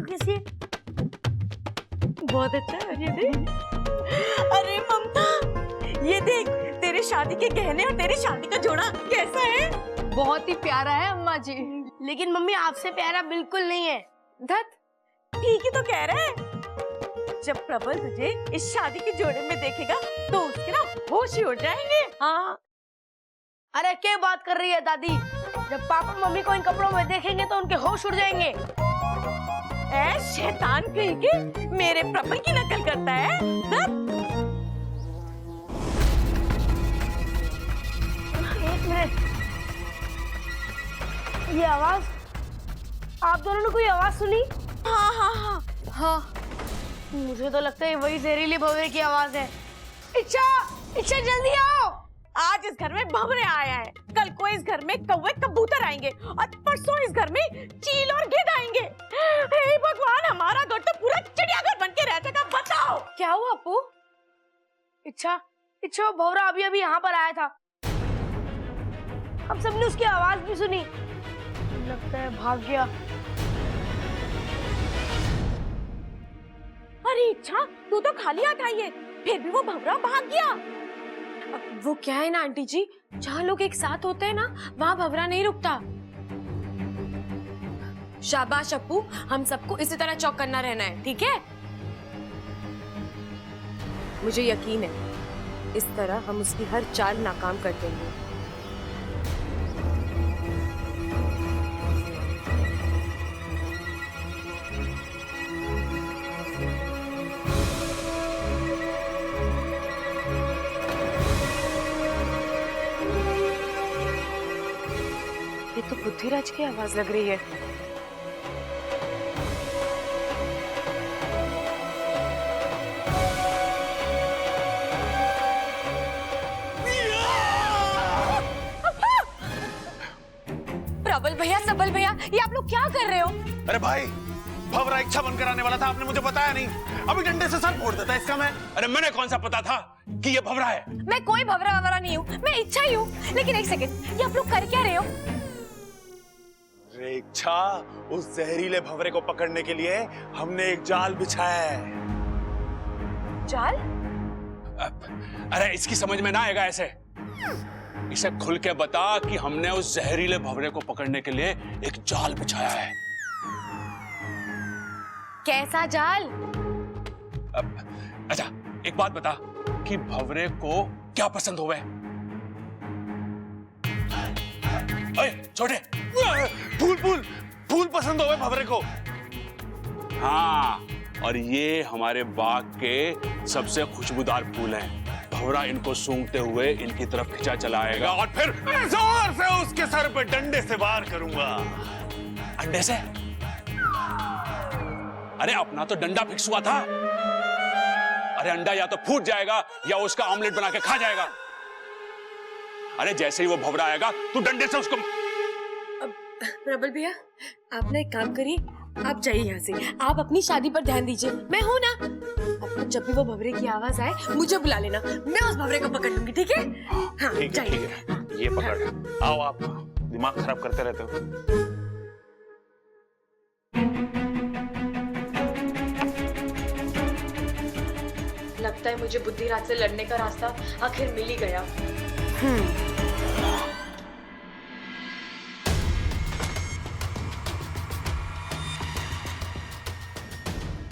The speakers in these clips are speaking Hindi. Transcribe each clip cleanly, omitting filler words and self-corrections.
कैसी है? बहुत अच्छा है, ये देख। अरे ममता, ये देख, तेरे शादी के गहने और तेरी शादी का जोड़ा कैसा है? बहुत ही प्यारा है अम्मा जी। लेकिन मम्मी आपसे प्यारा बिल्कुल नहीं है। धत, ठीक ही तो कह रहे हैं। जब प्रबल तुझे इस शादी के जोड़े में देखेगा तो उसके ना होश ही उड़ जाएंगे। हाँ। अरे क्या बात कर रही है दादी? जब पापा मम्मी को इन कपड़ों में देखेंगे तो उनके होश उड़ जाएंगे। ऐ शैतान कहीं के, मेरे प्रबल की नकल करता है। एक मिनट, ये आवाज, आप दोनों ने कोई आवाज सुनी? हाँ हाँ हाँ हाँ, मुझे तो लगता है वही जहरीले भंवरे की आवाज है। इच्छा, इच्छा जल्दी आओ। आज इस घर में भंवरे आया है, कल को इस घर में कौवे कबूतर आएंगे और परसों इस घर में चील और गिद्ध आएंगे। हे भगवान, हमारा घर तो पूरा चिड़ियाघर बन के रह जाएगा। बताओ क्या हुआ अपू? इच्छा, इच्छा, वो भंवरा अभी अभी यहाँ पर आया था। हम सबने उसकी आवाज भी सुनी। लगता है भाग गया। अरे इच्छा, तू तो खाली हाथ आई है, फिर भी वो भंवरा भाग गया। वो क्या है ना आंटी जी, जहाँ लोग एक साथ होते हैं ना, वहाँ भंवरा नहीं रुकता। शाबाश अप्पू, हम सबको इसी तरह चौकन्ना रहना है, ठीक है? मुझे यकीन है इस तरह हम उसकी हर चाल नाकाम कर देंगे। ये तो बुद्धिराज की आवाज लग रही है। प्रबल भैया, सबल भैया, ये आप लोग क्या कर रहे हो? अरे भाई, भंवरा इच्छा बनकर आने वाला था, आपने मुझे बताया नहीं। अभी डंडे से सर फोड़ देता इसका मैं। अरे मैंने कौन सा पता था कि ये भंवरा है? मैं कोई भंवरा ववरा नहीं हूँ, मैं इच्छा ही हूँ। लेकिन एक सेकंड, ये आप लोग कर क्या रहे हो? अरे इच्छा, उस जहरीले भंवरे को पकड़ने के लिए हमने एक जाल बिछाया है। जाल? अरे इसकी समझ में ना आएगा ऐसे। इसे खुल के बता कि हमने उस जहरीले भंवरे को पकड़ने के लिए एक जाल बिछाया है। कैसा जाल? अच्छा, एक बात बता कि भंवरे को क्या पसंद होवे? ओए छोटे, फूल फूल फूल पसंद होवे भंवरे को। हाँ, और ये हमारे बाग के सबसे खुशबूदार फूल हैं। भंवरा इनको सूंघते हुए इनकी तरफ खिंचा चला आएगा और फिर जोर से उसके सर पे डंडे से वार करूंगा। अंडे से? अरे अपना तो डंडा फिक्स हुआ था। अरे अंडा या तो फूट जाएगा या उसका ऑमलेट बना के खा जाएगा। अरे जैसे ही वो भंवरा आएगा तू डंडे से उसको। प्रबल भैया, आप ना एक काम करिए, आप जाइए यहाँ से, आप अपनी शादी पर ध्यान दीजिए। मैं हूँ ना, आपको जब भी वो भंवरे की आवाज आए मुझे बुला लेना, मैं उस भंवरे को पकड़ लूंगी, ठीक है? हाँ, ठीक है, ये पकड़। आओ, आप दिमाग खराब करते रहते हो। लगता है मुझे बुद्धिराज से लड़ने का रास्ता आखिर मिल ही गया।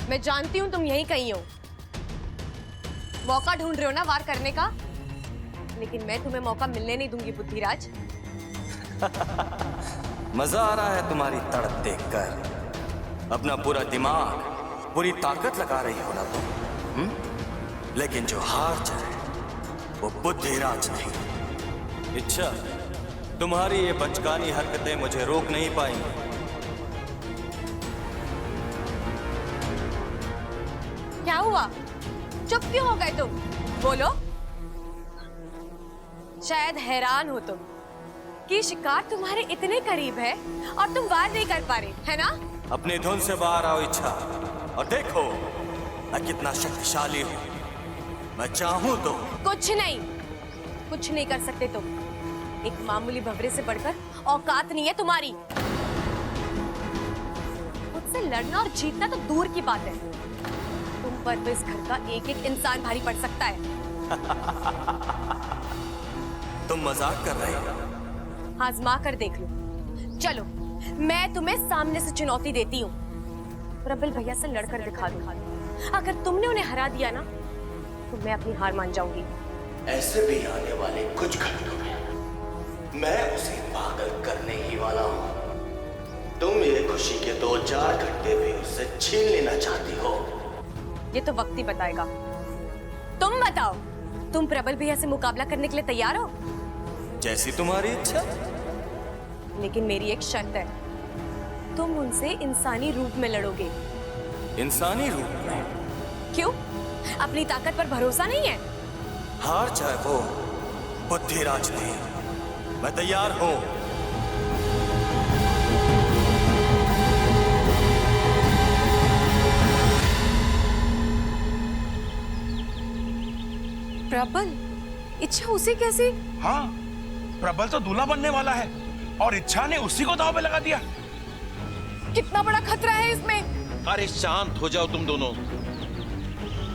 मैं जानती हूँ तुम यहीं कहीं हो, मौका ढूंढ रहे हो ना वार करने का, लेकिन मैं तुम्हें मौका मिलने नहीं दूंगी बुद्धिराज। मजा आ रहा है तुम्हारी तड़प देखकर। अपना पूरा दिमाग, पूरी ताकत लगा रही हो ना तुम। लेकिन जो हार जाए वो बुद्धिराज नहीं। इच्छा, तुम्हारी ये बचकानी हरकतें मुझे रोक नहीं पाएंगी। क्या हुआ? चुप क्यों हो गए तुम? बोलो। शायद हैरान हो तुम कि शिकार तुम्हारे इतने करीब है और तुम वार नहीं कर पा रहे, है ना? अपनी धुन से बाहर आओ इच्छा, और देखो मैं कितना शक्तिशाली हूँ। मैं चाहूँ तो कुछ नहीं कर सकते तुम। एक मामूली भंवरे से बढ़कर औकात नहीं है तुम्हारी। से लड़ना और जीतना तो दूर की बात है, तुम पर तो इस घर का एक एक इंसान भारी पड़ सकता है। तुम मजाक कर रहे हो? आजमा कर देख लो। चलो, मैं तुम्हें सामने से चुनौती देती हूँ। प्रबल भैया से लड़कर दिखा दो। अगर तुमने उन्हें हरा दिया ना, तो मैं अपनी हार मान जाऊंगी। ऐसे भी आने वाले कुछ घंटों में मैं उसे पागल करने ही वाला हूँ। तुम ये खुशी के 2-4 घंटे भी उससे छीन लेना चाहती हो। ये तो वक्त ही बताएगा। तुम बताओ, तुम प्रबल भैया से मुकाबला करने के लिए तैयार हो? जैसी तुम्हारी इच्छा। लेकिन मेरी एक शर्त है, तुम उनसे इंसानी रूप में लड़ोगे। इंसानी रूप में? क्यों? अपनी ताकत पर भरोसा नहीं है? हार चाहे वो बुद्धिराज ने, मैं तैयार हूं। प्रबल, इच्छा उसे कैसे? हाँ, प्रबल तो दूल्हा बनने वाला है और इच्छा ने उसी को दांव पे लगा दिया। कितना बड़ा खतरा है इसमें। अरे शांत हो जाओ तुम दोनों।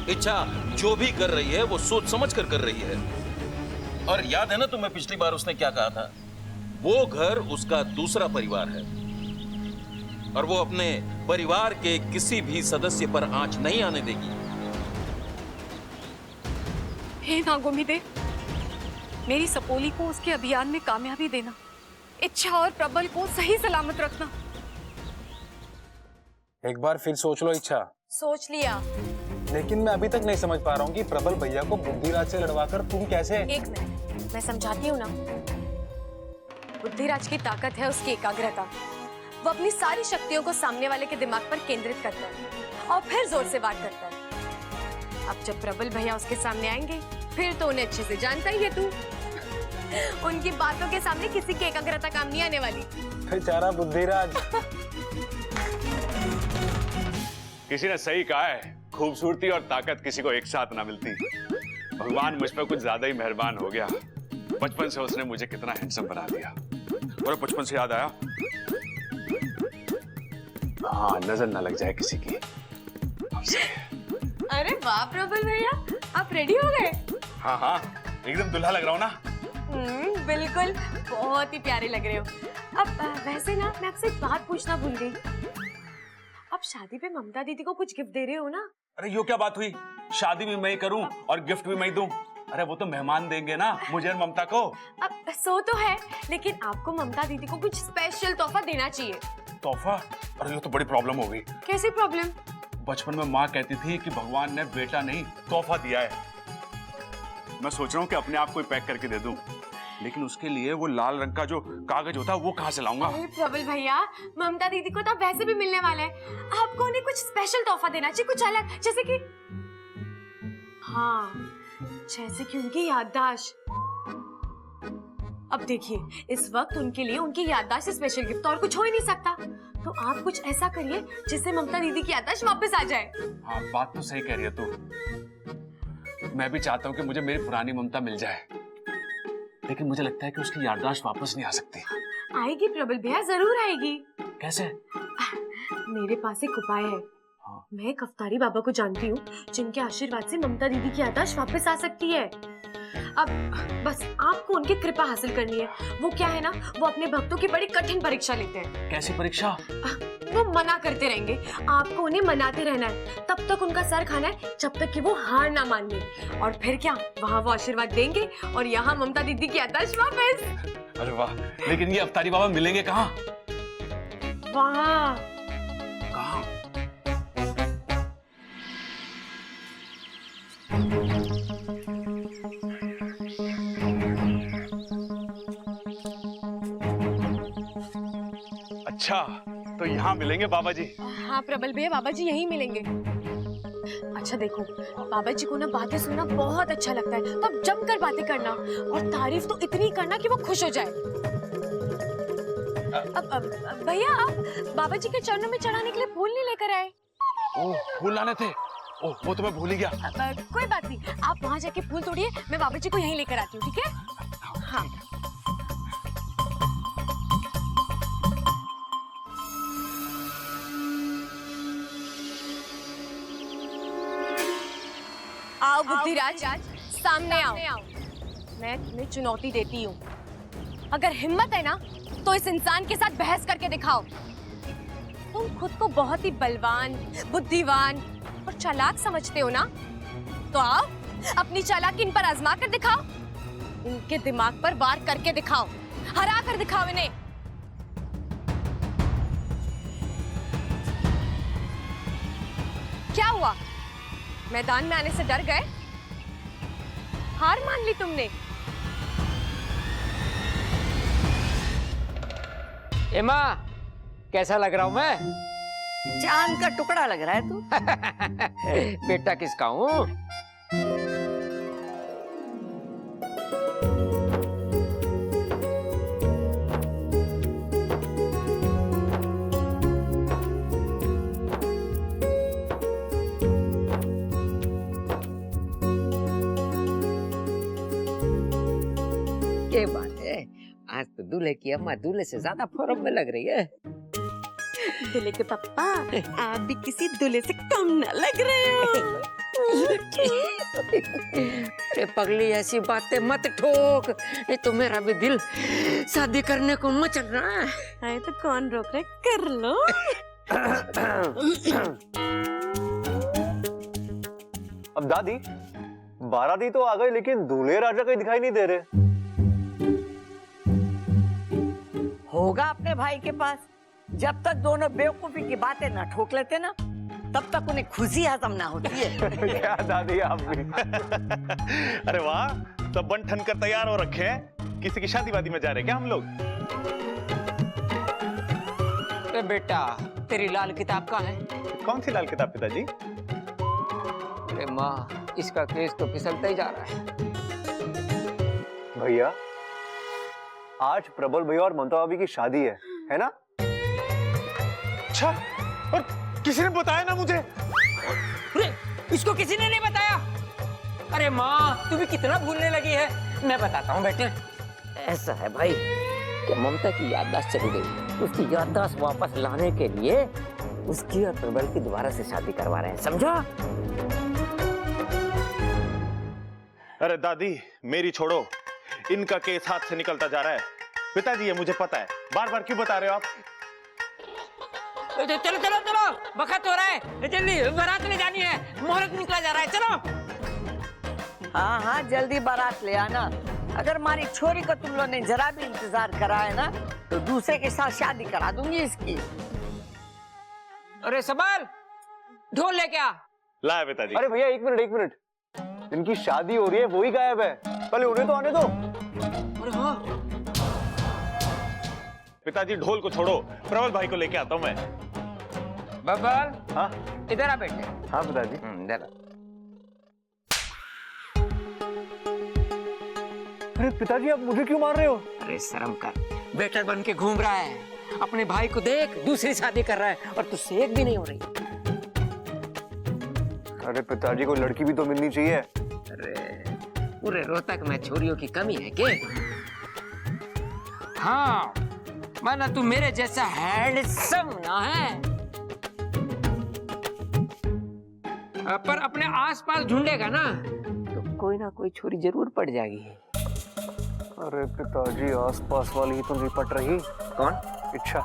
इच्छा जो भी कर रही है वो सोच समझ कर रही है। और याद है ना तुम्हें पिछली बार उसने क्या कहा था? वो घर उसका दूसरा परिवार है और वो अपने परिवार के किसी भी सदस्य पर आंच नहीं आने देगी। हे नागोमिदे, मेरी सपोली को उसके अभियान में कामयाबी देना, इच्छा और प्रबल को सही सलामत रखना। एक बार फिर सोच लो इच्छा। सोच लिया। लेकिन मैं अभी तक नहीं समझ पा रहा हूँ कि प्रबल भैया को बुद्धिराज से लड़वाकर तुम कैसे। एक मिनट, मैं समझाती हूँ ना। बुद्धिराज की ताकत है उसकी एकाग्रता। वो अपनी सारी शक्तियों को सामने वाले के दिमाग पर केंद्रित करता है और फिर जोर से वार करता है। अब जब प्रबल भैया उसके सामने आएंगे, फिर तो उन्हें अच्छे से जानता ही है तू। उनकी बातों के सामने किसी की एकाग्रता काम नहीं आने वाली। बेचारा बुद्धिराज। किसी ने सही कहा है, खूबसूरती और ताकत किसी को एक साथ ना मिलती। भगवान मुझ पर कुछ ज्यादा ही मेहरबान हो गया। बचपन से उसने मुझे कितना हैंडसम बना दिया। और बचपन से याद आया, हाँ, नजर ना लग जाए किसी की। अरे वाह प्रबल भैया, आप रेडी हो गए? हाँ हाँ, एकदम दुल्हा लग रहा हूँ ना। बिल्कुल, बहुत ही प्यारे लग रहे हो। अब वैसे ना, मैं आपसे एक बात पूछना भूल गई। अब शादी पे ममता दीदी को कुछ गिफ्ट दे रहे हो ना? अरे यो क्या बात हुई? शादी भी मैं ही करूं और गिफ्ट भी मैं ही दूं। अरे वो तो मेहमान देंगे ना मुझे और ममता को। अब सो तो है, लेकिन आपको ममता दीदी को कुछ स्पेशल तोहफा देना चाहिए। तोहफा? अरे ये तो बड़ी प्रॉब्लम हो गई। कैसी प्रॉब्लम? बचपन में माँ कहती थी कि भगवान ने बेटा नहीं तोहफा दिया है। मैं सोच रहा हूँ कि अपने आप को ही पैक करके दे दूं, लेकिन उसके लिए वो लाल रंग का जो कागज होता है वो कहाँ से लाऊंगा? अरे प्रबल भैया, ममता दीदी को तो वैसे भी मिलने वाला है। आपको उन्हें कुछ स्पेशल तोहफा देना चाहिए, कुछ अलग, जैसे कि हाँ, जैसे कि उनकी याददाश्त। अब देखिए, इस वक्त उनके लिए उनकी याददाश्त से स्पेशल गिफ्ट और कुछ हो ही नहीं सकता। तो आप कुछ ऐसा करिए जिससे ममता दीदी की याददाश्त वापस आ जाए। हाँ, बात तो सही कह रही है तू। मैं भी चाहता हूँ कि मुझे मेरी पुरानी ममता मिल जाए, लेकिन मुझे लगता है कि उसकी याददाश्त वापस नहीं आ सकती। आएगी प्रबल भैया, जरूर आएगी। कैसे? मेरे पास एक उपाय है। मैं कफ्तारी बाबा को जानती हूँ, जिनके आशीर्वाद से ममता दीदी की याददाश्त वापस आ सकती है। अब बस आपको उनकी कृपा हासिल करनी है। वो क्या है ना, वो अपने भक्तों की बड़ी कठिन परीक्षा लेते हैं। कैसी परीक्षा? वो मना करते रहेंगे, आपको उन्हें मनाते रहना है, तब तक उनका सर खाना है, जब तक कि वो हार ना मान ले। और फिर क्या, वहाँ वो आशीर्वाद देंगे और यहाँ ममता दीदी की याददाश्त वापस। अरे वाह, लेकिन ये अफ्तारी बाबा मिलेंगे कहाँ? वहाँ। कहाँ? अच्छा, तो यहाँ मिलेंगे बाबा जी? हाँ प्रबल भैया, बाबा जी यहीं मिलेंगे। अच्छा देखो, बाबा जी को ना बातें सुनना बहुत अच्छा लगता है, तो अब जमकर बातें करना और तारीफ तो इतनी करना कि वो खुश हो जाए। अब भैया, आप बाबा जी के चरणों में चढ़ाने के लिए फूल नहीं लेकर आए? ओह, फूल लाने थे। ओह, वो तो मैं भूल ही गया। कोई बात नहीं, आप वहाँ जाके फूल तोड़िए, मैं बाबा जी को यहीं लेकर आती हूँ, ठीक है? हाँ। आओ बुद्धिराज, सामने आओ। मैं तुम्हें चुनौती देती हूँ। अगर हिम्मत है ना तो इस इंसान के साथ बहस करके दिखाओ। तुम खुद को बहुत ही बलवान, बुद्धिवान और चालाक समझते हो ना, तो आओ अपनी चालाकी इन पर आजमा कर दिखाओ। इनके दिमाग पर वार करके दिखाओ, हरा कर दिखाओ इन्हें। क्या हुआ, मैदान में आने से डर गए? हार मान ली तुमने? एमा, कैसा लग रहा हूं मैं? चांद का टुकड़ा लग रहा है तू। बेटा किसका हूँ? ये बात है, आज तो दूल्हे की अम्मा दूल्हे से ज्यादा फॉर्म में लग रही है। दूल्हे के पापा, आप भी किसी दूल्हे से कम न लग रहे हो। अरे पगली, ऐसी बातें मत ठोक, ये तो मेरा भी दिल शादी करने को मचल रहा है। अरे तो कौन रोक रहे, कर लो। अब दादी, बाराती तो आ गई लेकिन दूल्हे राजा कहीं दिखाई नहीं दे रहे। होगा अपने भाई के पास। जब तक दोनों बेवकूफी की बातें ना ठोक लेते ना, तब तक उन्हें खुशी हजम ना होती है। क्या दादी आप भी। अरे वाह, तो बन ठन कर तैयार हो रखे हैं। किसी की शादी वादी में जा रहे क्या हम लोग? अरे बेटा, तेरी लाल किताब कहाँ है? कौन सी लाल किताब पिताजी? अरे माँ, इसका केस तो फिसलता ही जा रहा है। भैया, आज प्रबल भैया और ममता भाभी की शादी है ना? अच्छा, और किसी ने बताया ना मुझे। अरे, इसको किसी ने नहीं बताया? अरे माँ, तू भी कितना भूलने लगी है। मैं बताता हूँ बेटे। ऐसा है भाई कि ममता की याददाश्त चली गई। उसकी याददाश्त वापस लाने के लिए उसकी और प्रबल की दोबारा से शादी करवा रहे हैं, समझा? अरे दादी, मेरी छोड़ो, इनका केस हाथ से निकलता जा रहा है। पिताजी, ये मुझे पता है, बार बार क्यों बता रहे हो आप? चलो चलो चलो, वक्त हो रहा है, जल्दी बारात ले जानी है, मुहूर्त निकला जा रहा है, चलो। हाँ हाँ, जल्दी बारात ले आना। अगर हमारी छोरी को तुम लोग ने जरा भी इंतजार कराया ना, तो दूसरे के साथ शादी करा दूंगी इसकी। अरे सबल, ढोल लेके आ। लाया पिताजी। अरे भैया, एक मिनट, इनकी शादी हो रही है, वो ही गायब है। पहले उन्हें तो आने दो। अरे हाँ। पिताजी, ढोल को छोड़ो, प्रबल भाई को लेके आता हूँ मैं। बबल, हाँ इधर आ बेटे। हाँ पिताजी। इधर आ। अरे पिताजी, आप मुझे क्यों मार रहे हो? अरे शर्म कर, बेटर बन के घूम रहा है। अपने भाई को देख, दूसरी शादी कर रहा है और तुझसे एक भी नहीं हो रही। अरे पिताजी, को लड़की भी तो मिलनी चाहिए। अरे पूरे रोहतक में छोरियों की कमी है क्या? हाँ, माना तू मेरे जैसा हैंडसम ना है, पर अपने आसपास ढूंढेगा ना तो कोई ना कोई छोरी जरूर पड़ जाएगी। अरे पिताजी, आसपास वाली ही तो नहीं पट रही। कौन? इच्छा।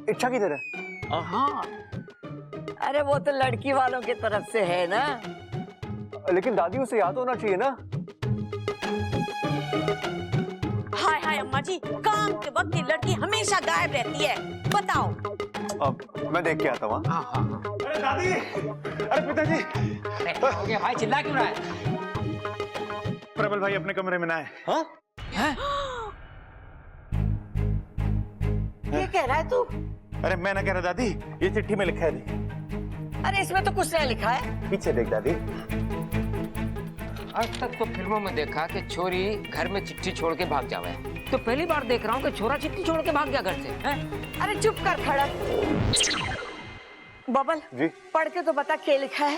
इच्छा किधर है? हाँ, अरे वो तो लड़की वालों की तरफ से है ना। लेकिन दादी, उसे याद होना चाहिए ना। हाय हाय अम्मा जी, काम के वक्त ये लड़की हमेशा गायब रहती है, बताओ। अब मैं देख के आता हूँ। हाँ हाँ हाँ। अरे दादी, अरे पिताजी। हो गया भाई, चिल्ला क्यों रहा है? प्रबल भाई अपने कमरे में ना है। हाँ? ये कह रहा है तू? अरे मैं ना कह रहा दादी, ये चिट्ठी में लिखा है। अरे इसमें तो कुछ नहीं लिखा है। पीछे देख दादी। आज तक तो फिल्मों में देखा कि छोरी घर में चिट्ठी छोड़ के भाग जावे, तो पहली बार देख रहा हूँ कि छोरा चिट्ठी छोड़ के भाग गया घर से। हैं? अरे चुप कर खड़ा। बबल जी? पढ़ के तो बता क्या लिखा है।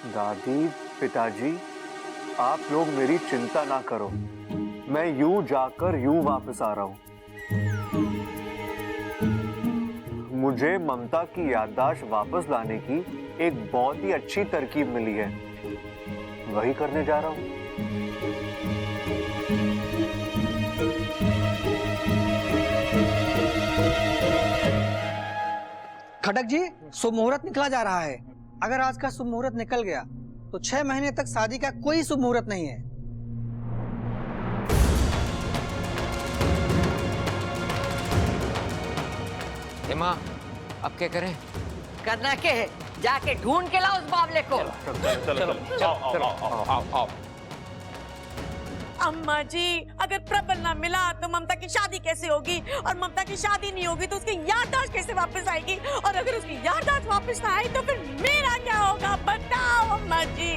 दादी, पिताजी, आप लोग मेरी चिंता ना करो, मैं यूं जाकर यूं वापस आ रहा हूं। मुझे ममता की याददाश्त वापस लाने की एक बहुत ही अच्छी तरकीब मिली है, वही करने जा रहा हूं। खटक जी, शुभ मुहूर्त निकला जा रहा है। अगर आज का शुभ मुहूर्त निकल गया तो 6 महीने तक शादी का कोई शुभ मुहूर्त नहीं है। माँ, अब क्या करें? करना क्या है? जाके ढूंढ के लाओ उस बावले को। आओ। अम्मा जी, अगर प्रबल ना मिला तो ममता की शादी कैसे होगी, और ममता की शादी नहीं होगी तो उसकी याददाश्त कैसे वापस आएगी, और अगर उसकी याददाश्त वापस ना आई तो फिर मेरा क्या होगा, बताओ अम्मा जी।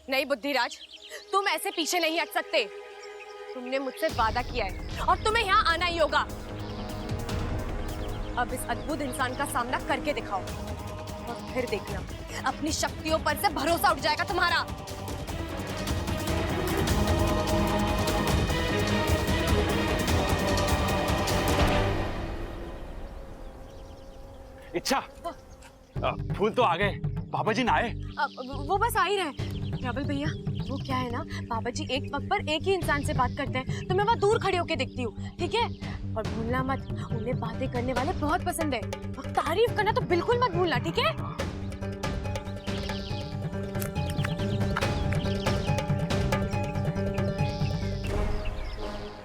नहीं बुद्धिराज, तुम ऐसे पीछे नहीं हट सकते। तुमने मुझसे वादा किया है और तुम्हें यहाँ आना ही होगा। अब इस अद्भुत इंसान का सामना करके दिखाओ और फिर देखना, अपनी शक्तियों पर से भरोसा उठ जाएगा तुम्हारा। इच्छा, फूल तो आ गए, बाबा जी ना आए? वो बस आ ही रहे। प्रबल भैया, वो क्या है ना, बाबा जी एक वक्त पर एक ही इंसान से बात करते हैं, तो मैं वहाँ दूर खड़ी होके देखती हूँ, ठीक है? और भूलना मत, उन्हें बातें करने वाले बहुत पसंद है, और तारीफ करना तो बिल्कुल मत भूलना, ठीक है?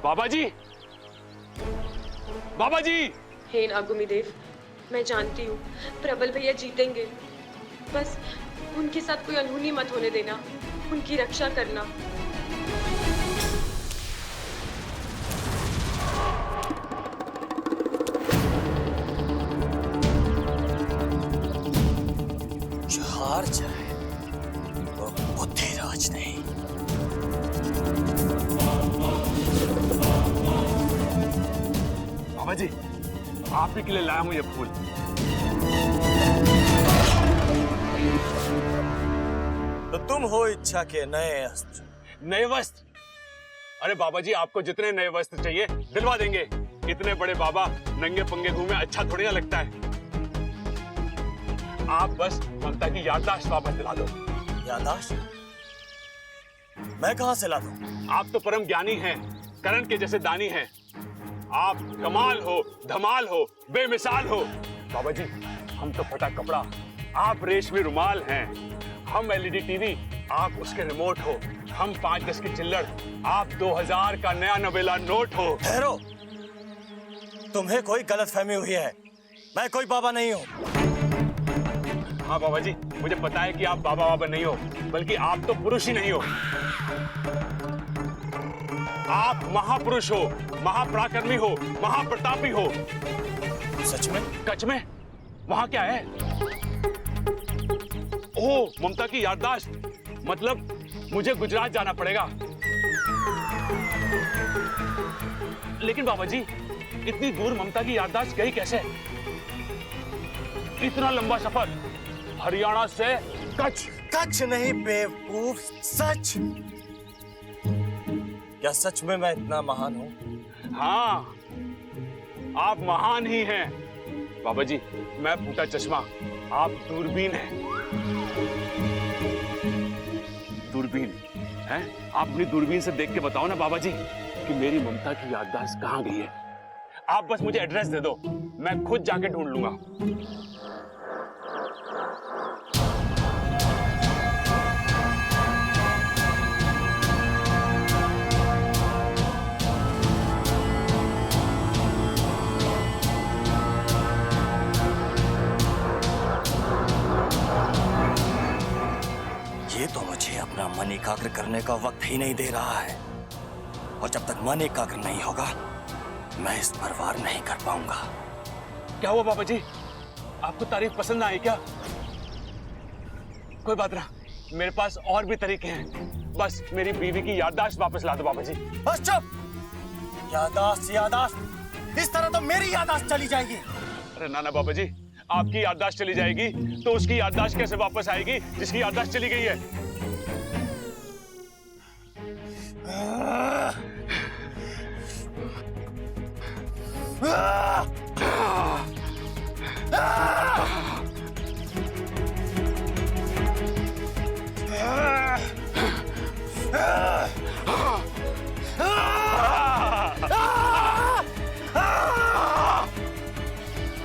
बाबा जी, बाबा जी। हे नागुमी देव, मैं जानती हूँ प्रबल भैया जीतेंगे, बस उनके साथ कोई अनहोनी मत होने देना, उनकी रक्षा करना। जो हार जाए वो बुद्धिराज नहीं। बाबा जी, आप ही के लिए लाया हूं ये फूल। तो तुम हो इच्छा के नए अस्त्र। नए वस्त्र? अरे बाबा जी, आपको जितने नए वस्त्र चाहिए दिलवा देंगे। इतने बड़े बाबा नंगे पंगे घूमे अच्छा थोड़ी ना लगता है। आप बस ममता की याददाश्त वापस दिला दो। याददाश्त? मैं कहां से ला दूं? आप तो परम ज्ञानी हैं, करण के जैसे दानी हैं। आप कमाल हो, धमाल हो, बेमिसाल हो। बाबा जी, हम तो फटा कपड़ा, आप रेशमी रुमाल हैं। हम एलईडी टीवी, आप उसके रिमोट हो। हम 5-10 की चिल्लड़, आप 2000 का नया नवेला नोट हो। ठहरो, तुम्हें कोई गलतफहमी हुई है। मैं कोई बाबा नहीं हूँ। हाँ बाबा जी, मुझे पता है कि आप बाबा नहीं हो, बल्कि आप तो पुरुष ही नहीं हो। आप महापुरुष हो, महापराक्रमी हो, महाप्रतापी हो। सच में? सच में? वहां क्या है? ओह, ममता की याददाश्त। मतलब मुझे गुजरात जाना पड़ेगा। लेकिन बाबा जी, इतनी दूर ममता की याददाश्त गई कैसे? इतना लंबा सफर हरियाणा से कच्छ। कच्छ नहीं बेवकूफ, सच। क्या सच में मैं इतना महान हूँ? हाँ, आप महान ही हैं। बाबा जी, मैं फूटा चश्मा, आप दूरबीन हैं। दूरबीन हैं? आप अपनी दूरबीन से देख के बताओ ना बाबा जी कि मेरी ममता की याददाश्त कहाँ गई है। आप बस मुझे एड्रेस दे दो, मैं खुद जाके ढूंढ लूंगा। ये तो मुझे अपना मन एकाग्र करने का वक्त ही नहीं दे रहा है, और जब तक मन एकाग्र नहीं होगा मैं इस पर वार नहीं कर पाऊंगा। क्या हुआ बाबा जी, आपको तारीफ पसंद ना आई क्या? कोई बात ना, मेरे पास और भी तरीके हैं। बस मेरी बीवी की याददाश्त वापस ला दो बाबा जी। बस चुप। याददाश्त याददाश्त, इस तरह तो मेरी याददाश्त चली जाएगी। अरे ना ना बाबा जी, आपकी याददाश्त चली जाएगी तो उसकी याददाश्त कैसे वापस आएगी जिसकी याददाश्त चली गई है?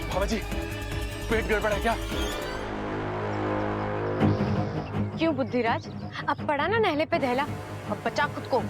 बाबा जी, पेट गड़बड़ है क्या? क्यों बुद्धिराज, अब पड़ा ना नहले पे दहला, अब बचा खुद को।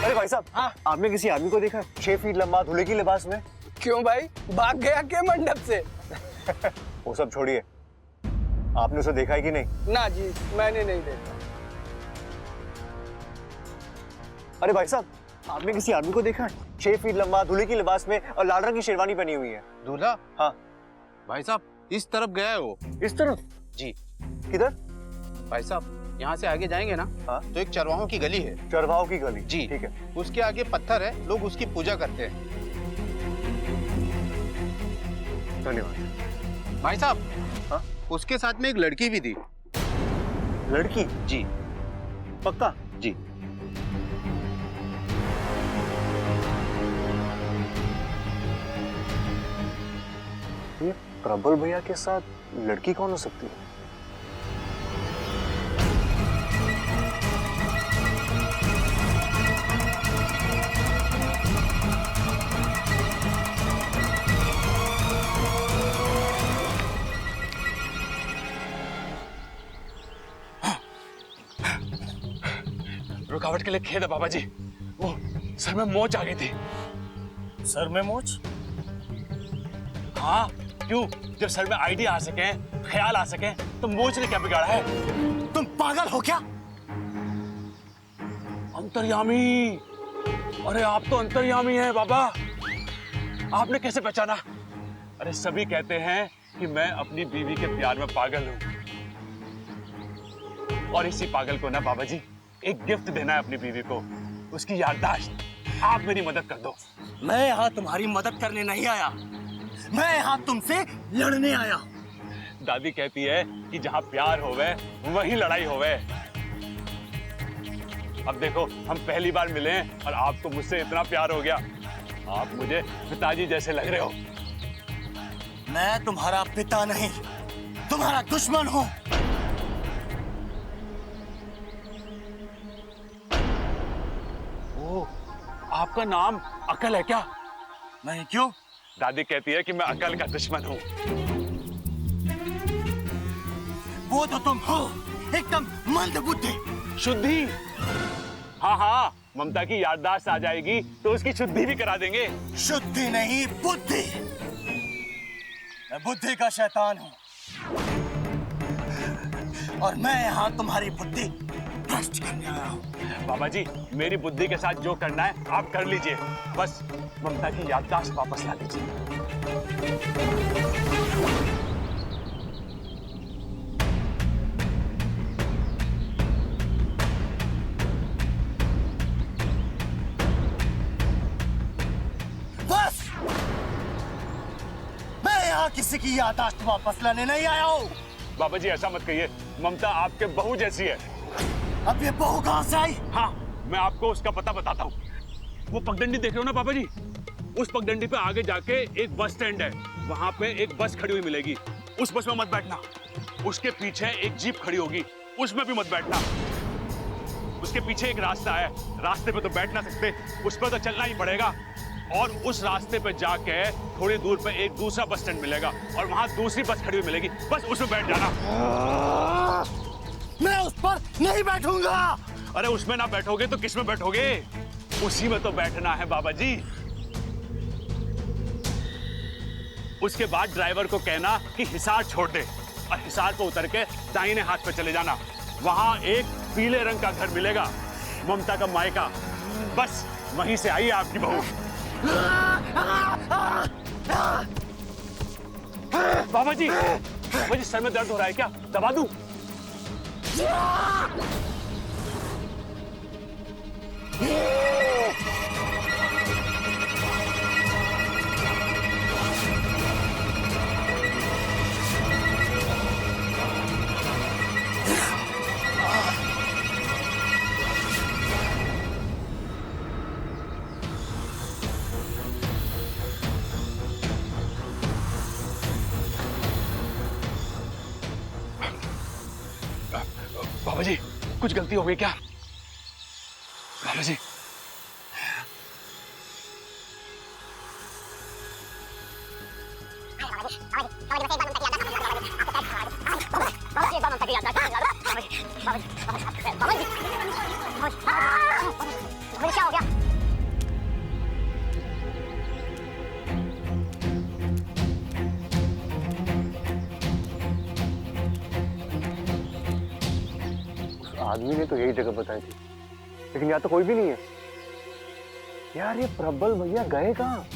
अरे भाई साहब, आपने किसी आदमी को देखा 6 फीट लंबा धुले की लिबास में? क्यों भाई, भाग गया क्या मंडप से? वो सब छोड़िए, आपने उसे देखा है कि नहीं? ना जी, मैंने नहीं देखा। अरे भाई साहब, आपने किसी आदमी को देखा है 6 फीट लंबा धुले की लिबास में और लाल रंग की शेरवानी पहनी हुई है? दूल्हा? हाँ। भाई साहब, इस तरफ गया है वो। इस तरफ? जी। किधर? भाई साहब, यहाँ से आगे जाएंगे ना, हाँ? तो एक चरवाहों की गली है। चरवाहों की गली? जी। ठीक है। उसके आगे पत्थर है, लोग उसकी पूजा करते हैं। धन्यवाद। भाई साहब, हाँ? उसके साथ में एक लड़की भी थी। लड़की? जी। पक्का? जी। ये प्रबल भैया के साथ लड़की कौन हो सकती है? रुकावट के लिए खेद है बाबा जी, वो सर में मोच आ गई थी। सर में मोच? हाँ, क्यों? जब सर में आइडिया आ सके, ख्याल आ सके, तो मोच ने क्या बिगाड़ा है? तुम पागल हो क्या? अंतर्यामी! अरे आप तो अंतर्यामी हैं बाबा, आपने कैसे पहचाना? अरे सभी कहते हैं कि मैं अपनी बीवी के प्यार में पागल हूं, और इसी पागल को ना बाबा जी एक गिफ्ट देना है अपनी बीवी को, उसकी याददाश्त। आप मेरी मदद कर दो। मैं यहाँ तुम्हारी मदद करने नहीं आया, मैं यहाँ तुमसे लड़ने आया। दादी कहती है कि जहाँ प्यार होवे वहीं लड़ाई होवे। अब देखो, हम पहली बार मिले हैं और आपको मुझसे इतना प्यार हो गया। आप मुझे पिताजी जैसे लग रहे हो। मैं तुम्हारा पिता नहीं, तुम्हारा दुश्मन हूँ। ओ, आपका नाम अकल है क्या? नहीं, क्यों? दादी कहती है कि मैं अकल का दुश्मन हूँ। वो तो तुम हो, एकदम मंदबुद्धि। शुद्धि? हाँ हाँ, ममता की याददाश्त आ जाएगी तो उसकी शुद्धि भी करा देंगे। शुद्धि नहीं, बुद्धि। मैं बुद्धि का शैतान हूँ, और मैं यहाँ तुम्हारी बुद्धि भ्रष्ट करने आया हूँ। बाबा जी, मेरी बुद्धि के साथ जो करना है आप कर लीजिए, बस ममता की याददाश्त वापस ला दीजिए। बस, मैं यहाँ किसी की याददाश्त वापस लाने नहीं आया हूँ। बाबा जी ऐसा मत कहिए, ममता आपके बहू जैसी है। अब ये बहू कहाँ से आई? हाँ, मैं आपको उसका पता बताता हूँ। वो पगडंडी देख रहे हो ना बाबा जी, उस पगडंडी पे आगे जाके एक बस स्टैंड है, वहां पे एक बस खड़ी हुई मिलेगी। उस बस में मत बैठना। उसके पीछे एक जीप खड़ी होगी, उसमें भी मत बैठना। उसके पीछे एक रास्ता है, रास्ते पे तो बैठ ना सकते, उस पर तो चलना ही पड़ेगा। और उस रास्ते पे जाके थोड़ी दूर पे एक दूसरा बस स्टैंड मिलेगा और वहां दूसरी बस खड़ी हुई मिलेगी, बस उसमें बैठ जाना। मैं उस पर नहीं बैठूंगा। अरे उसमें ना बैठोगे तो किस में बैठोगे? उसी में तो बैठना है बाबा जी। उसके बाद ड्राइवर को कहना कि हिसार छोड़ दे और हिसार को उतर के दाहिने हाथ पे चले जाना। वहां एक पीले रंग का घर मिलेगा, ममता का मायका। बस वहीं से आई है आपकी बहू। बाबा जी सर में दर्द हो रहा है क्या? दबा दूं? बाबा जी कुछ गलती हो गई क्या? बाबा जी क्या हो गया? आदमी ने तो यही जगह बताई थी, लेकिन यहाँ तो कोई भी नहीं है। यार ये प्रबल भैया गए कहाँ?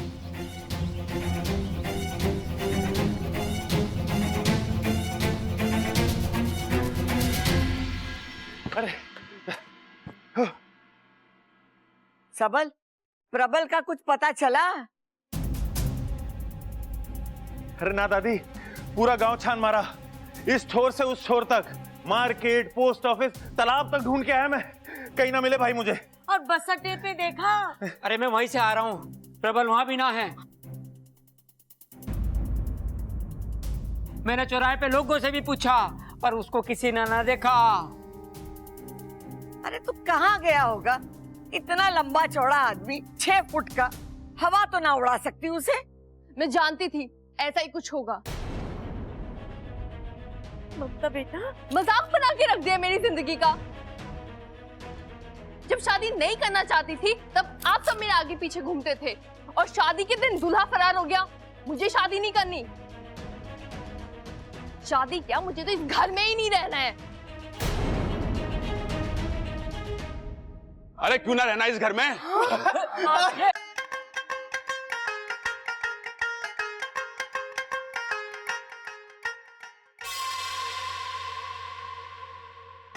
अरे सबल, प्रबल का कुछ पता चला? अरे ना दादी, पूरा गांव छान मारा, इस छोर से उस छोर तक, मार्केट, पोस्ट ऑफिस, तालाब तक ढूंढ के आया मैं, कहीं ना मिले भाई मुझे। और बस अड्डे पे देखा? अरे मैं वहीं से आ रहा हूँ, प्रबल वहां भी ना है। मैंने चौराहे पे लोगों से भी पूछा पर उसको किसी ने ना देखा। अरे तू कहाँ गया होगा? इतना लंबा चौड़ा आदमी, 6 फुट का, हवा तो ना उड़ा सकती उसे? मैं जानती थी ऐसा ही कुछ होगा। ममता बेटा, मजाक बना के रख दिया मेरी जिंदगी का। जब शादी नहीं करना चाहती थी तब आप सब मेरे आगे पीछे घूमते थे, और शादी के दिन दूल्हा फरार हो गया। मुझे शादी नहीं करनी। शादी क्या, मुझे तो इस घर में ही नहीं रहना है। अरे क्यों ना रहना इस घर में?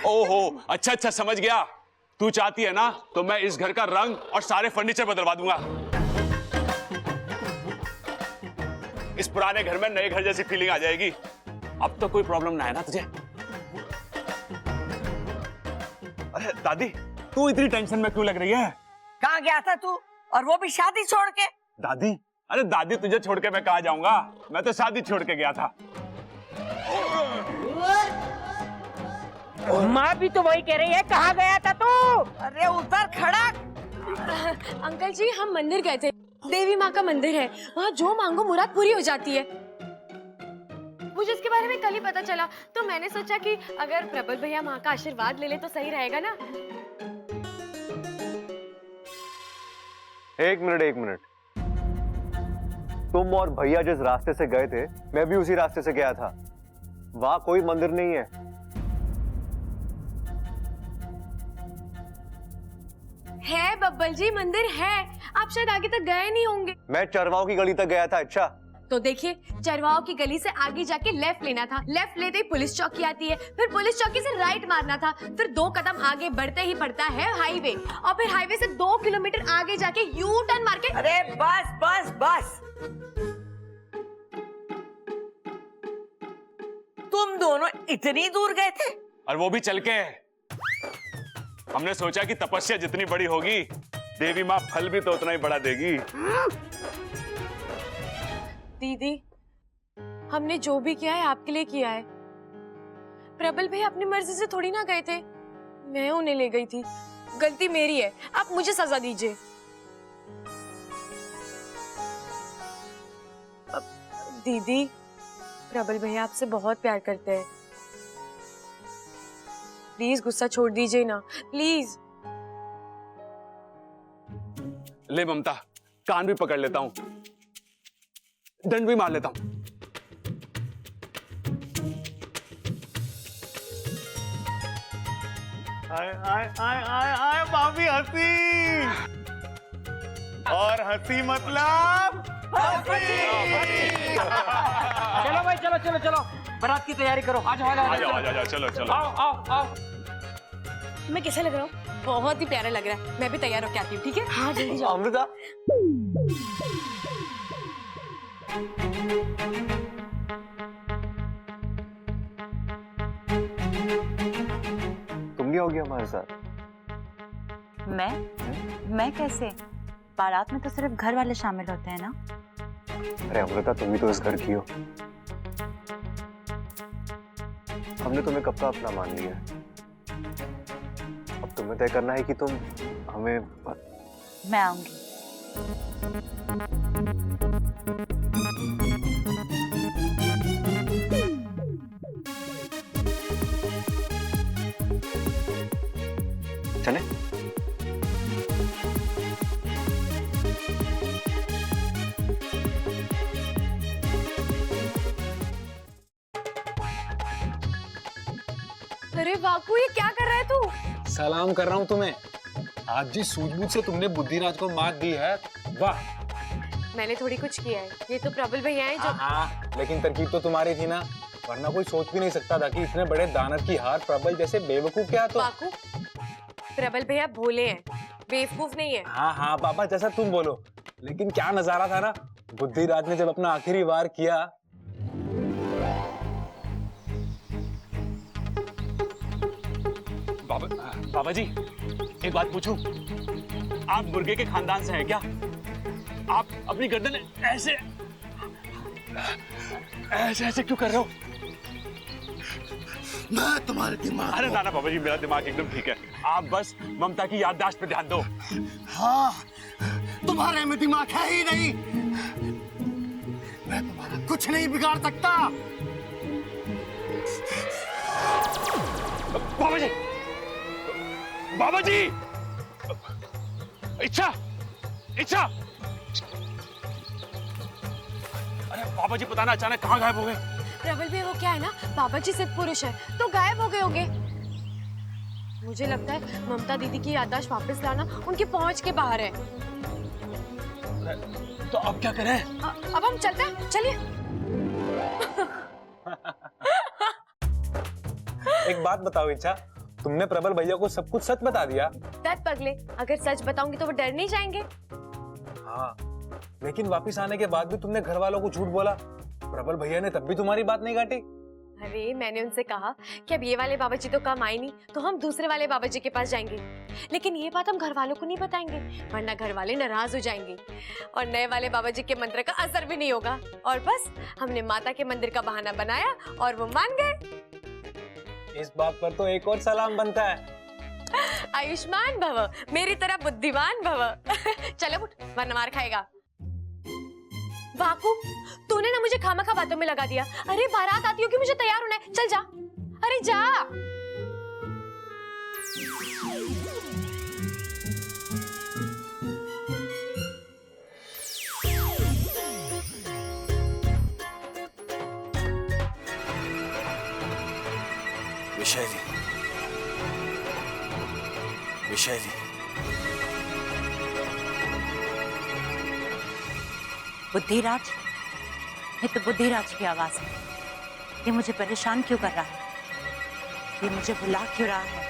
ओहो अच्छा अच्छा समझ गया। तू चाहती है ना तो मैं इस घर का रंग और सारे फर्नीचर बदलवा दूंगा। इस पुराने घर में नए घर जैसी फीलिंग आ जाएगी। अब तो कोई प्रॉब्लम ना है ना तुझे? अरे दादी तू इतनी टेंशन में क्यों लग रही है? कहाँ गया था तू, और वो भी शादी छोड़ के? दादी, अरे दादी तुझे छोड़ के मैं कहाँ जाऊंगा? मैं तो शादी छोड़ के गया था। माँ भी तो वही कह रही है, कहाँ गया था तू? अरे उधर खड़ा। अंकल जी हम मंदिर गए थे, देवी माँ का मंदिर है, वहाँ जो मांगो मुराद पूरी हो जाती है। मुझे इसके बारे में कल ही पता चला, तो मैंने सोचा कि अगर प्रबल भैया माँ का आशीर्वाद ले ले तो सही रहेगा ना। एक मिनट, तुम और भैया जिस रास्ते से गए थे मैं भी उसी रास्ते से गया था। वहां कोई मंदिर नहीं है। है बब्बल जी, मंदिर है। आप शायद आगे तक गए नहीं होंगे। मैं चरवाओं की गली तक गया था। अच्छा तो देखिए, चरवाओं की गली से आगे जाके लेफ्ट लेना था। लेफ्ट लेते ही पुलिस चौकी आती है, फिर पुलिस चौकी से राइट मारना था, फिर 2 कदम आगे बढ़ते ही पड़ता है हाईवे, और फिर हाईवे से 2 किलोमीटर आगे जाके यू टर्न मार के। अरे बस बस बस, तुम दोनों इतनी दूर गए थे? और वो भी चल के। हमने सोचा कि तपस्या जितनी बड़ी होगी देवी माँ फल भी तो उतना ही बड़ा देगी। दीदी, हमने जो भी किया है आपके लिए किया है। प्रबल भाई अपनी मर्जी से थोड़ी ना गए थे, मैं उन्हें ले गई थी। गलती मेरी है, आप मुझे सजा दीजिए। दीदी, प्रबल भैया आपसे बहुत प्यार करते हैं, प्लीज गुस्सा छोड़ दीजिए ना, प्लीज। ले ममता, कान भी पकड़ लेता हूँ, दंड भी मार लेता हूँ। आए आए आए आए आए भाभी हंसी। और हंसी मतलब चलो भाई चलो चलो चलो बारात की तैयारी करो। आ जाओ आ जाओ चलो चलो। आओ आओ आओ। मैं कैसा लग रहा हूँ? बहुत ही प्यारा लग रहा है। मैं भी तैयार होके आती हूँ, ठीक है? हाँ जल्दी जाओ। अमृता, तुम नहीं होगी हमारे साथ? मैं कैसे? बारात में तो सिर्फ घर वाले शामिल होते हैं ना। अरे अमृता, तुम भी तो इस घर की हो। हमने तुम्हें कब का अपना मान लिया है। अब तुम्हें तय करना है कि तुम हमें। मैं आऊंगी। चले? अरे बाकू ये क्या कर रहा है तू? सलाम कर रहा हूँ तुम्हें। आज जिस सूझबूझ से तुमने बुद्धिराज को मात दी है, वाह। मैंने थोड़ी कुछ किया है, ये तो प्रबल भैया हैं जो। हाँ, लेकिन तरकीब तो तुम्हारी थी ना, वरना कोई सोच भी नहीं सकता था कि इतने बड़े दानव की हार प्रबल जैसे बेवकूफ क्या तो। बाकू, प्रबल भैया भोले हैं, बेवकूफ नहीं है। हाँ हाँ पापा, जैसा तुम बोलो, लेकिन क्या नजारा था ना बुद्धिराज ने जब अपना आखिरी वार किया। बाबा जी, एक बात पूछूं? आप मुर्गे के खानदान से हैं क्या? आप अपनी गर्दन ऐसे ऐसे ऐसे क्यों कर रहे हो? मैं तुम्हारे दिमाग। अरे ना बाबा जी, मेरा दिमाग एकदम ठीक है। आप बस ममता की याददाश्त पे ध्यान दो। हाँ, तुम्हारे में दिमाग है ही नहीं। मैं तुम्हारा कुछ नहीं बिगाड़ सकता। बाबा जी, बाबा जी, इच्छा, इच्छा। अरे बाबा जी, पता ना अचानक कहाँ गायब हो गए। प्रबल भैया वो क्या है ना, बाबा जी सिद्ध पुरुष है तो गायब हो गए होंगे। मुझे लगता है ममता दीदी की याददाश्त वापस लाना उनकी पहुंच के बाहर है। तो अब क्या करें? अब हम चलते हैं, चलिए। एक बात बताओ इच्छा, तुमने प्रबल भैया को सब कुछ सच बता दिया? दत्त पगले, अगर सच बताऊंगी तो वो डर नहीं जाएंगे। हाँ, लेकिन वापिस आने के बाद भी तुमने घर वालों को झूठ बोला। प्रबल भैया ने तब भी तुम्हारी बात नहीं काटी। अरे मैंने उनसे कहा कि अब ये वाले बाबा जी तो काम आए नहीं, तो हम दूसरे वाले बाबा जी के पास जाएंगे। लेकिन ये बात हम घर वालों को नहीं बताएंगे, वरना घर वाले नाराज हो जाएंगे और नए वाले बाबा जी के मंत्र का असर भी नहीं होगा। और बस हमने माता के मंदिर का बहाना बनाया और वो मान गए। इस बात पर तो एक और सलाम बनता है। आयुष्मान भव, मेरी तरह बुद्धिमान भव। चलो उठ, वरना मार खाएगा। वाकू, तूने ना मुझे खामखा बातों में लगा दिया। अरे बारात आती होगी, मुझे तैयार होना है, चल जा। अरे जा। विशैली, विशैली, बुद्धिराज, ये तो बुद्धिराज की आवाज है। ये मुझे परेशान क्यों कर रहा है? ये मुझे बुला क्यों रहा है?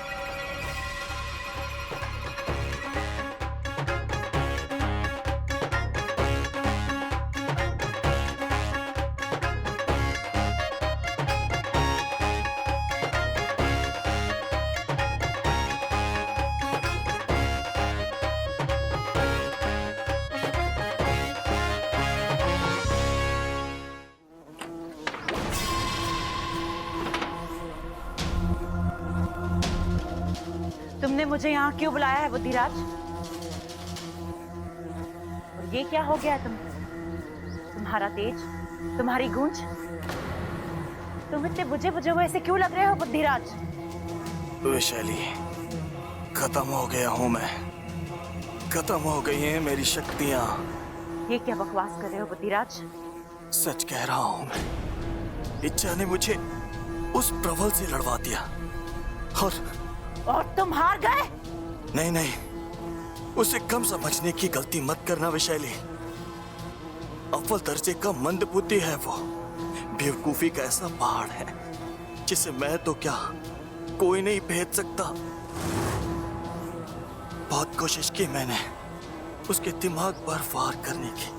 तुमने मुझे यहाँ क्यों बुलाया है बुद्धिराज? और ये क्या हो गया तुम्हारा तेज, तुम्हारी गूंज? तुम इतने बुझे बुझे हुए ऐसे क्यों लग रहे हो बुद्धिराज? विशैली, खत्म हो गया हूँ मैं। खत्म हो गई हैं मेरी शक्तियाँ। ये क्या बकवास कर रहे हो बुद्धिराज? सच कह रहा हूँ मैं। इच्छा ने मुझे उस प्रबल से लड़वा दिया और तुम हार गए? नहीं नहीं, उसे कम समझने की गलती मत करना वैशाली। अव्वल दर्जे का मंदबुद्धि है वो। बेवकूफी का ऐसा पहाड़ है जिसे मैं तो क्या कोई नहीं भेज सकता। बहुत कोशिश की मैंने उसके दिमाग पर वार करने की,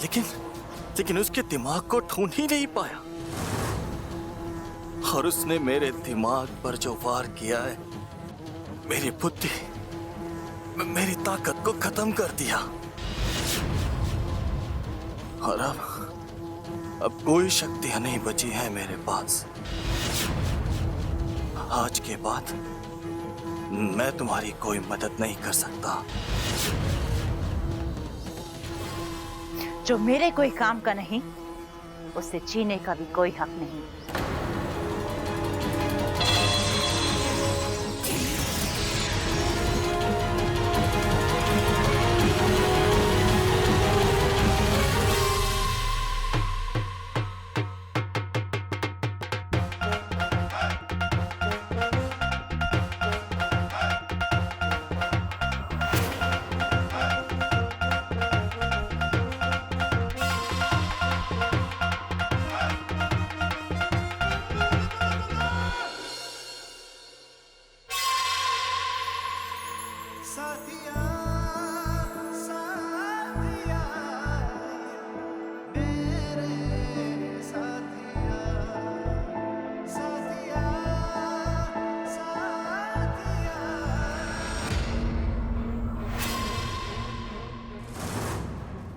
लेकिन उसके दिमाग को ढूंढ ही नहीं पाया। और उसने मेरे दिमाग पर जो वार किया है, मेरी बुद्धि, मेरी ताकत को खत्म कर दिया। और अब कोई शक्तियां नहीं बची हैं मेरे पास। आज के बाद मैं तुम्हारी कोई मदद नहीं कर सकता। जो मेरे कोई काम का नहीं, उसे जीने का भी कोई हक नहीं।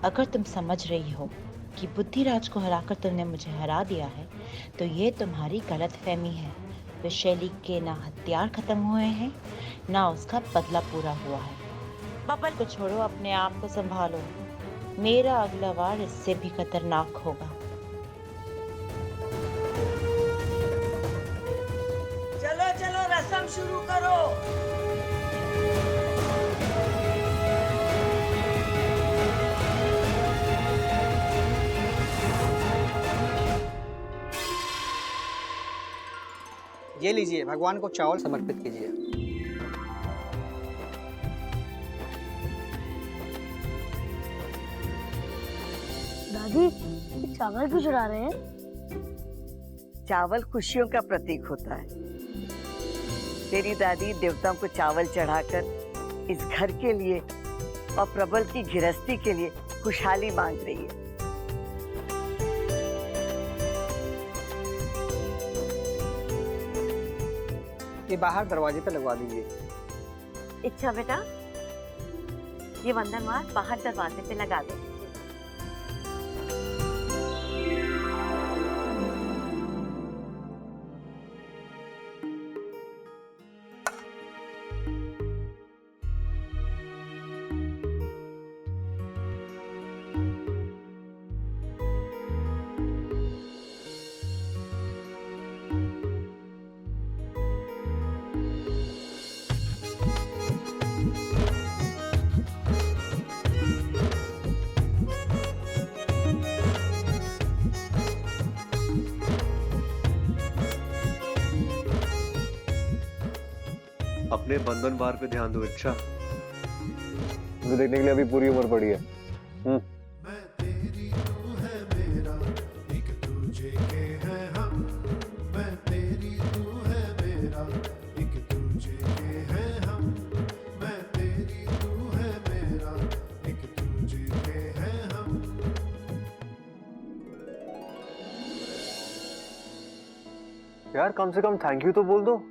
अगर तुम समझ रही हो कि बुद्धिराज को हराकर तुमने मुझे हरा दिया है, तो ये तुम्हारी गलतफहमी है। वैशाली के ना हथियार खत्म हुए हैं, ना उसका बदला पूरा हुआ है। बबल को छोड़ो, अपने आप को संभालो। मेरा अगला वार इससे भी खतरनाक होगा। चलो चलो रस्म शुरू करो। ये लीजिए, भगवान को चावल समर्पित कीजिए। दादी, ये चावल क्यों चढ़ा रहे हैं? चावल खुशियों का प्रतीक होता है। तेरी दादी देवताओं को चावल चढ़ाकर इस घर के लिए और प्रबल की गृहस्थी के लिए खुशहाली मांग रही है। ये बाहर दरवाजे पे लगवा दीजिए। इच्छा बेटा, ये वंदनवार बाहर दरवाजे पे लगा दे। अपने बंधन बार पे ध्यान दो। इच्छा, मुझे देखने के लिए अभी पूरी उम्र पड़ी है। यार कम से कम थैंक यू तो बोल दो।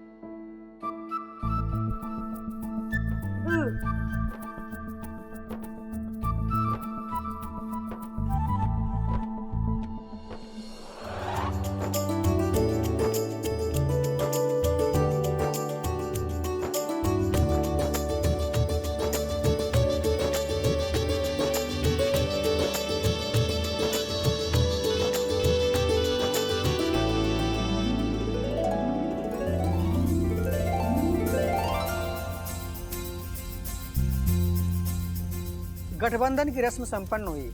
गठबंधन की रस्म संपन्न हुई।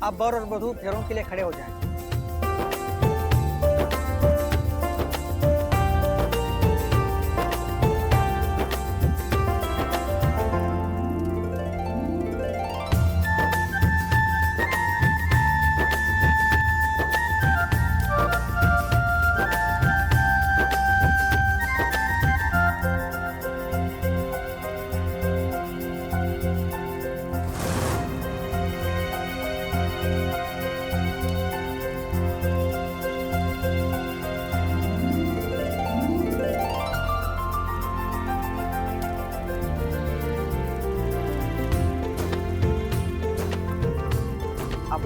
अब वर और वधू फेरों के लिए खड़े हो जाएं।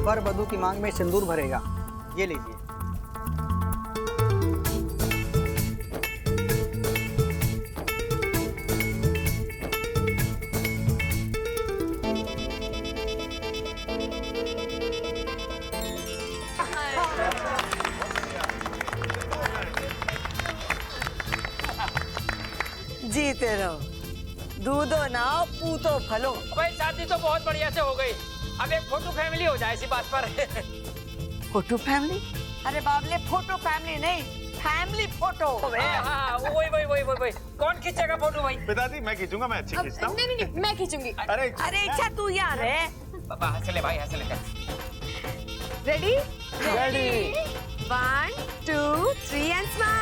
वर वधू की मांग में सिंदूर भरेगा। ये लीजिए। जीते रहो, दूधो नाओ पूतो फलो। भाई शादी तो बहुत बढ़िया से हो गई, अब एक फोटो फैमिली हो जाए इसी बात पर। Photo family? अरे बाबले, फोटो फैमिली नहीं, फैमिली फोटो। हाँ, वही। कौन खींचेगा फोटो भाई? पिताजी मैं खींचूंगा, मैं अच्छी खींचता हूँ। नहीं, मैं खींचूंगी। अरे इच्छा तू यार है। पापा हंस ले भाई, हंस ले। रेडी? 1, 2, 3 and smile.